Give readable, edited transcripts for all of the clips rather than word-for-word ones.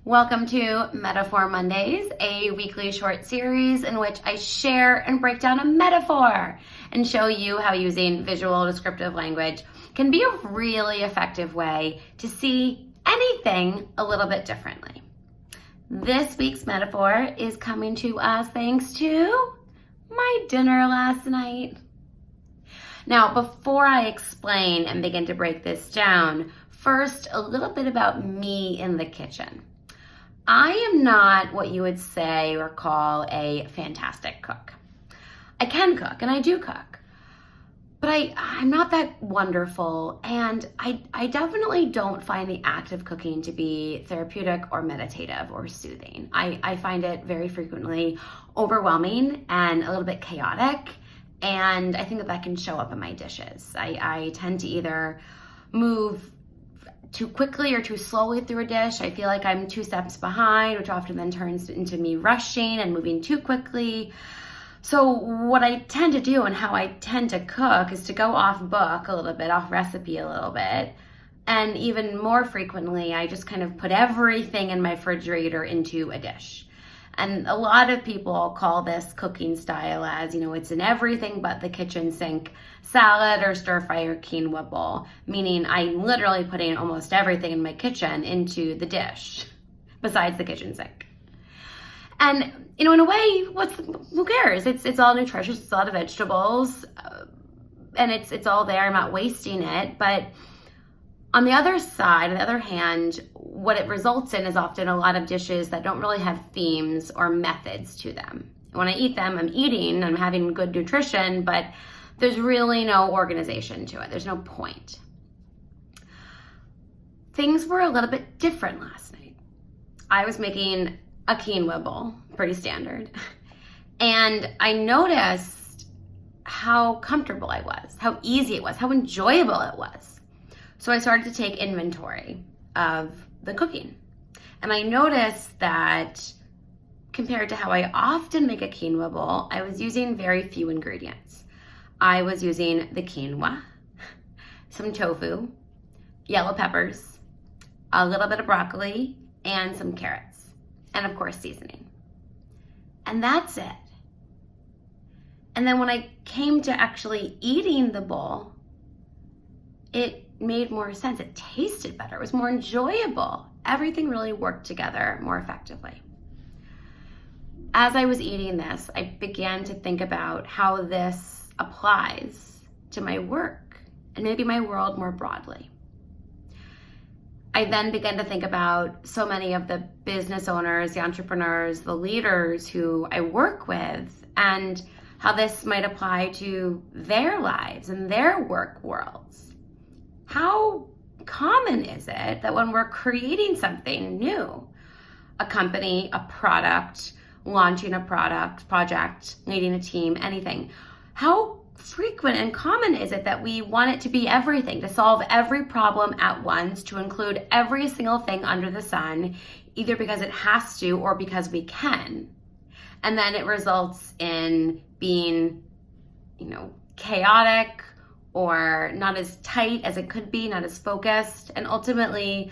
Welcome to Metaphor Mondays, a weekly short series in which I share and break down a metaphor and show you how using visual descriptive language can be a really effective way to see anything a little bit differently. This week's metaphor is coming to us thanks to my dinner last night. Now, before I explain and begin to break this down, first, a little bit about me in the kitchen. I am not what you would say or call a fantastic cook. I can cook and I do cook, but I'm not that wonderful, and I definitely don't find the act of cooking to be therapeutic or meditative or soothing. I find it very frequently overwhelming and a little bit chaotic, and I think that can show up in my dishes. I tend to either move too quickly or too slowly through a dish. I feel like I'm 2 steps behind, which often then turns into me rushing and moving too quickly. So what I tend to do and how I tend to cook is to go off book a little bit, off recipe a little bit. And even more frequently, I just kind of put everything in my refrigerator into a dish. And a lot of people call this cooking style as, it's in everything but the kitchen sink salad or stir fry or quinoa bowl, meaning I'm literally putting almost everything in my kitchen into the dish besides the kitchen sink. And, in a way, who cares? It's all nutritious, it's a lot of vegetables, and it's all there. I'm not wasting it. But on the other side, on the other hand, what it results in is often a lot of dishes that don't really have themes or methods to them. When I eat them, I'm having good nutrition, but there's really no organization to it. There's no point. Things were a little bit different last night. I was making a quinoa bowl, pretty standard, and I noticed how comfortable I was, how easy it was, how enjoyable it was. So I started to take inventory of the cooking. And I noticed that compared to how I often make a quinoa bowl, I was using very few ingredients. I was using the quinoa, some tofu, yellow peppers, a little bit of broccoli, and some carrots, and of course seasoning. And that's it. And then when I came to actually eating the bowl, it made more sense. It tasted better. It was more enjoyable. Everything really worked together more effectively. As I was eating this, I began to think about how this applies to my work and maybe my world more broadly. I then began to think about so many of the business owners, the entrepreneurs, the leaders who I work with, and how this might apply to their lives and their work worlds. How common is it that when we're creating something new, a company, a product, launching a project, leading a team, anything, how frequent and common is it that we want it to be everything, to solve every problem at once, to include every single thing under the sun, either because it has to or because we can. And then it results in being, chaotic, or not as tight as it could be, not as focused, and ultimately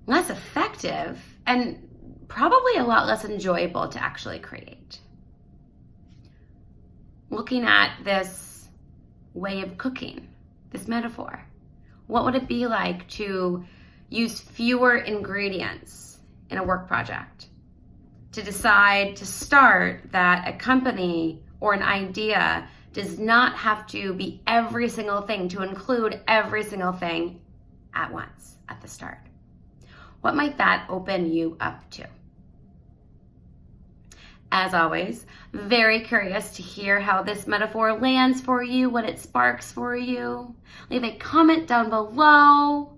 less effective, and probably a lot less enjoyable to actually create. Looking at this way of cooking, this metaphor, what would it be like to use fewer ingredients in a work project? To decide to start that a company or an idea does not have to be every single thing, to include every single thing at once at the start. What might that open you up to? As always, very curious to hear how this metaphor lands for you, what it sparks for you. Leave a comment down below.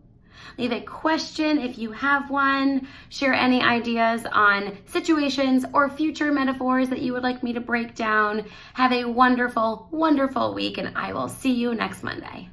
Leave a question if you have one. Share any ideas on situations or future metaphors that you would like me to break down. Have a wonderful, wonderful week, and I will see you next Monday.